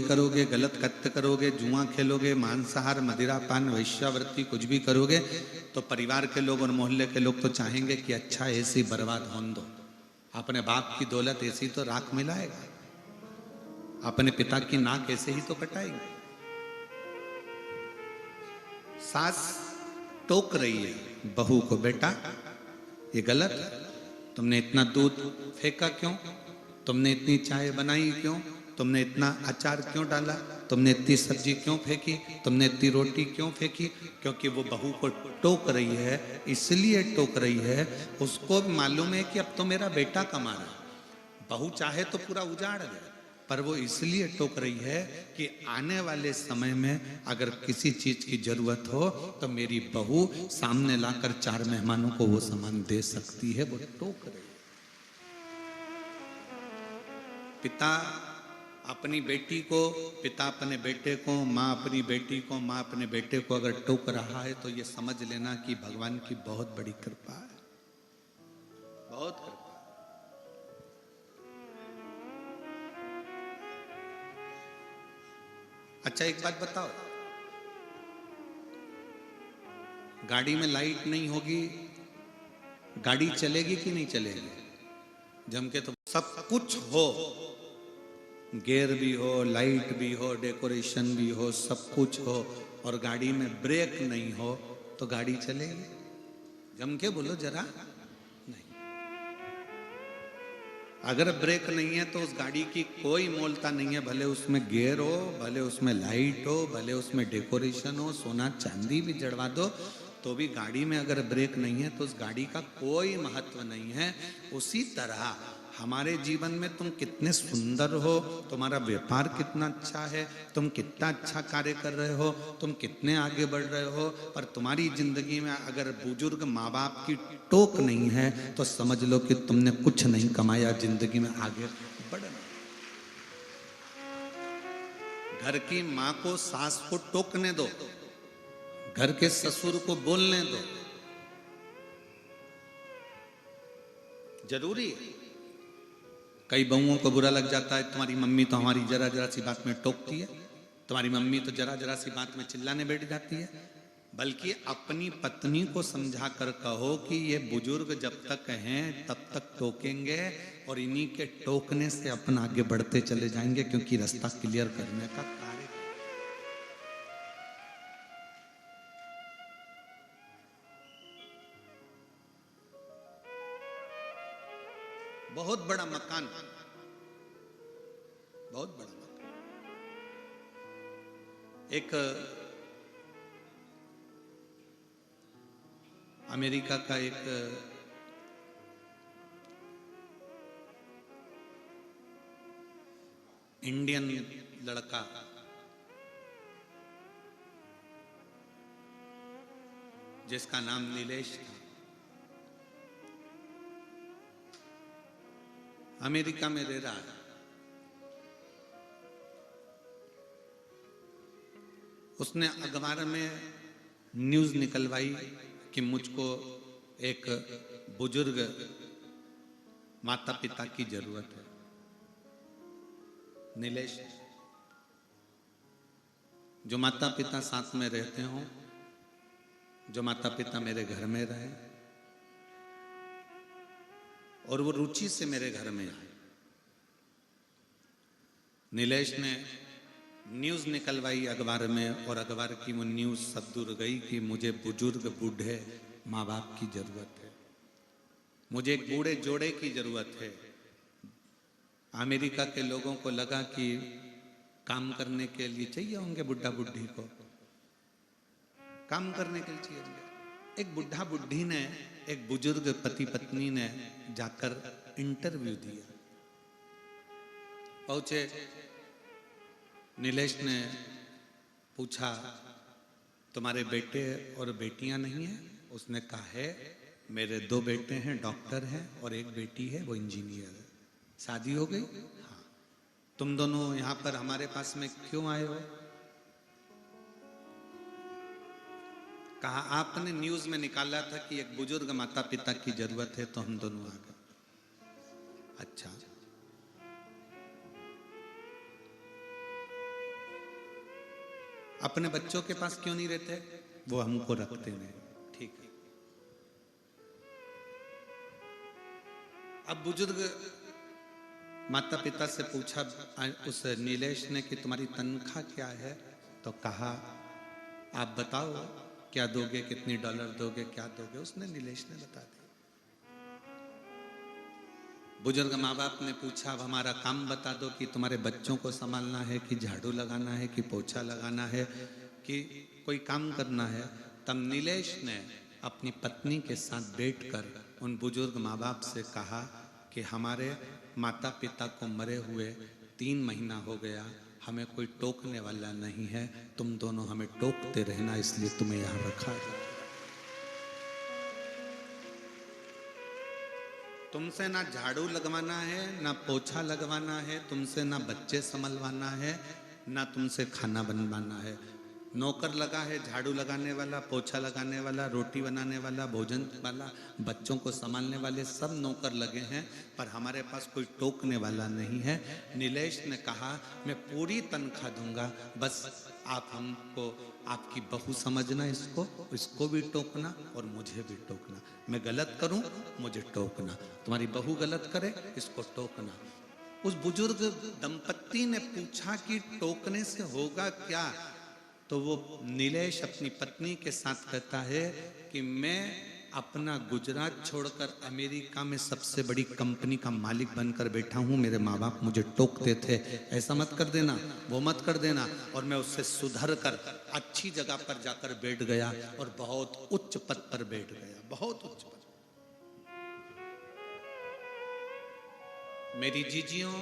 करोगे, गलत कृत्य करोगे, जुआ खेलोगे, मांसाहार, मदिरा पान, वैश्यावृत्ति कुछ भी करोगे तो परिवार के लोग और मोहल्ले के लोग तो चाहेंगे कि अच्छा ऐसी बर्बाद होने दो। अपने बाप की दौलत ऐसी तो राख मिलाएगा, अपने पिता की नाक ऐसे ही तो कटाएगी। सास टोक रही है बहू को, बेटा ये गलत है, तुमने इतना दूध फेंका क्यों, तुमने इतनी चाय बनाई क्यों, तुमने इतना अचार क्यों डाला, तुमने इतनी सब्जी क्यों फेंकी, तुमने इतनी रोटी क्यों फेंकी। क्योंकि वो बहू को टोक रही है, इसलिए टोक रही है, उसको मालूम है कि अब तो मेरा बेटा कमा रहा है। बहू चाहे तो पूरा उजाड़ दे, पर वो इसलिए टोक रही है कि आने वाले समय में अगर किसी चीज की जरूरत हो तो मेरी बहू सामने लाकर 4 मेहमानों को वो सामान दे सकती है। वो टोक रही है। पिता अपनी बेटी को, पिता अपने बेटे को, माँ अपनी बेटी को, माँ अपने बेटे को अगर टोक रहा है तो ये समझ लेना कि भगवान की बहुत बड़ी कृपा है, बहुत कृपा। अच्छा एक बात बताओ, गाड़ी में लाइट नहीं होगी, गाड़ी चलेगी कि नहीं चलेगी? जम के तो सब कुछ हो, गियर भी हो, लाइट भी हो, डेकोरेशन भी हो, सब कुछ हो, और गाड़ी में ब्रेक नहीं हो तो गाड़ी चलेगी? जम के बोलो जरा। नहीं। अगर ब्रेक नहीं है तो उस गाड़ी की कोई मोलता नहीं है, भले उसमें गियर हो, भले उसमें लाइट हो, भले उसमें डेकोरेशन हो, सोना चांदी भी जड़वा दो, तो भी गाड़ी में अगर ब्रेक नहीं है तो उस गाड़ी का कोई महत्व नहीं है। उसी तरह हमारे जीवन में तुम कितने सुंदर हो, तुम्हारा व्यापार कितना अच्छा है, तुम कितना अच्छा कार्य कर रहे हो, तुम कितने आगे बढ़ रहे हो, पर तुम्हारी जिंदगी में अगर बुजुर्ग माँ बाप की टोक नहीं है तो समझ लो कि तुमने कुछ नहीं कमाया, जिंदगी में आगे बढ़ना। घर की माँ को, सास को टोकने दो, घर के ससुर को बोलने दो, जरूरी है। कई बहुओं को बुरा लग जाता है, तुम्हारी मम्मी तो हमारी जरा जरा सी बात में टोकती है, तुम्हारी मम्मी तो जरा जरा सी बात में चिल्लाने बैठ जाती है। बल्कि अपनी पत्नी को समझा कर कहो कि ये बुजुर्ग जब तक हैं तब तक टोकेंगे, और इन्हीं के टोकने से अपन आगे बढ़ते चले जाएंगे, क्योंकि रास्ता क्लियर करने का कार्य। बहुत बड़ा मकान, बहुत बड़ा मकान। एक अमेरिका का एक इंडियन लड़का जिसका नाम नीलेश था, अमेरिका में रह रहा है। उसने अखबार में न्यूज निकलवाई कि मुझको एक बुजुर्ग माता पिता की जरूरत है। नीलेश, जो माता पिता साथ में रहते हों, जो माता पिता मेरे घर में रहे और वो रुचि से मेरे घर में आए। नीलेश ने न्यूज निकलवाई अखबार में, और अखबार की वो न्यूज सब दूर गई कि मुझे बुजुर्ग बूढ़े माँ बाप की जरूरत है, मुझे एक बूढ़े जोड़े की जरूरत है। अमेरिका के लोगों को लगा कि काम करने के लिए चाहिए होंगे बुढ़ा बुढ़ी को, काम करने के लिए चाहिए होंगे। एक बुढ़ा बुढ़ी ने, एक बुजुर्ग पति पत्नी ने जाकर इंटरव्यू दिया। पहुंचे, नीलेश ने पूछा तुम्हारे बेटे और बेटियां नहीं है? उसने कहा है मेरे 2 बेटे हैं, डॉक्टर हैं, और एक बेटी है वो इंजीनियर है। शादी हो गई? हाँ। तुम दोनों यहाँ पर हमारे पास में क्यों आए हो? कहा आपने न्यूज में निकाला था कि एक बुजुर्ग माता पिता की जरूरत है तो हम दोनों आ गए। अच्छा, अपने बच्चों के पास क्यों नहीं रहते? वो हमको रखते नहीं। ठीक है। अब बुजुर्ग माता पिता से पूछा उस नीलेश ने कि तुम्हारी तनख्वाह क्या है? तो कहा आप बताओ क्या दोगे, कितनी डॉलर दोगे, क्या दोगे? उसने नीलेश ने बता दिया। बुजुर्ग माँ बाप ने पूछा अब हमारा काम बता दो कि तुम्हारे बच्चों को संभालना है कि झाड़ू लगाना है कि पोछा लगाना है कि कोई काम करना है। तब नीलेश ने अपनी पत्नी के साथ बैठकर उन बुजुर्ग माँ बाप से कहा कि हमारे माता पिता को मरे हुए 3 महीना हो गया, हमें कोई टोकने वाला नहीं है, तुम दोनों हमें टोकते रहना, इसलिए तुम्हें यहाँ रखा है। तुमसे ना झाड़ू लगवाना है, ना पोछा लगवाना है, तुमसे ना बच्चे संभलवाना है, ना तुमसे खाना बनवाना है। नौकर लगा है, झाड़ू लगाने वाला, पोछा लगाने वाला, रोटी बनाने वाला, भोजन वाला, बच्चों को संभालने वाले सब नौकर लगे हैं, पर हमारे पास कोई टोकने वाला नहीं है। नीलेश ने कहा मैं पूरी तनख्वाह दूंगा, बस आप हमको आपकी बहू समझना, इसको इसको भी टोकना और मुझे भी टोकना। मैं गलत करूं मुझे टोकना, तुम्हारी बहू गलत करे इसको टोकना। उस बुजुर्ग दंपत्ति ने पूछा कि टोकने से होगा क्या? तो वो नीलेश अपनी पत्नी के साथ कहता है कि मैं अपना गुजरात छोड़कर अमेरिका में सबसे बड़ी कंपनी का मालिक बनकर बैठा हूं, मेरे माँ बाप मुझे टोकते थे, ऐसा मत कर देना, वो मत कर देना, और मैं उससे सुधर कर अच्छी जगह पर जाकर बैठ गया और बहुत उच्च पद पर बैठ गया, बहुत उच्च पद। मेरी जीजियों,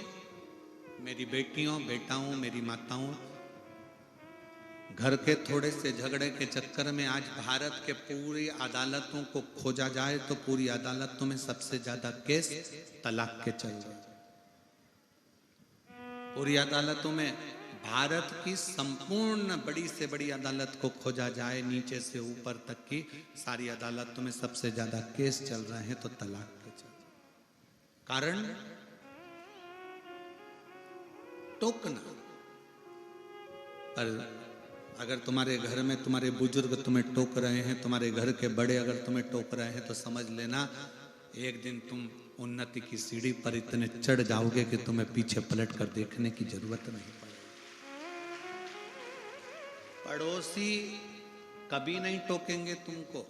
मेरी बेटियों, बेटाओं, मेरी माताओं, घर के थोड़े से झगड़े के चक्कर में आज भारत के पूरी अदालतों को खोजा जाए तो पूरी अदालतों में सबसे ज्यादा केस तलाक के चल रहे। पूरी अदालतों में भारत की संपूर्ण बड़ी से बड़ी अदालत को खोजा जाए, नीचे से ऊपर तक की सारी अदालतों में सबसे ज्यादा केस चल रहे हैं तो तलाक के चल रहे। कारण टोकना। पर अगर तुम्हारे घर में तुम्हारे बुजुर्ग तुम्हें टोक रहे हैं, तुम्हारे घर के बड़े अगर तुम्हें टोक रहे हैं, तो समझ लेना एक दिन तुम उन्नति की सीढ़ी पर इतने चढ़ जाओगे कि तुम्हें पीछे पलट कर देखने की जरूरत नहीं पड़ेगी। पड़ोसी कभी नहीं टोकेंगे तुमको,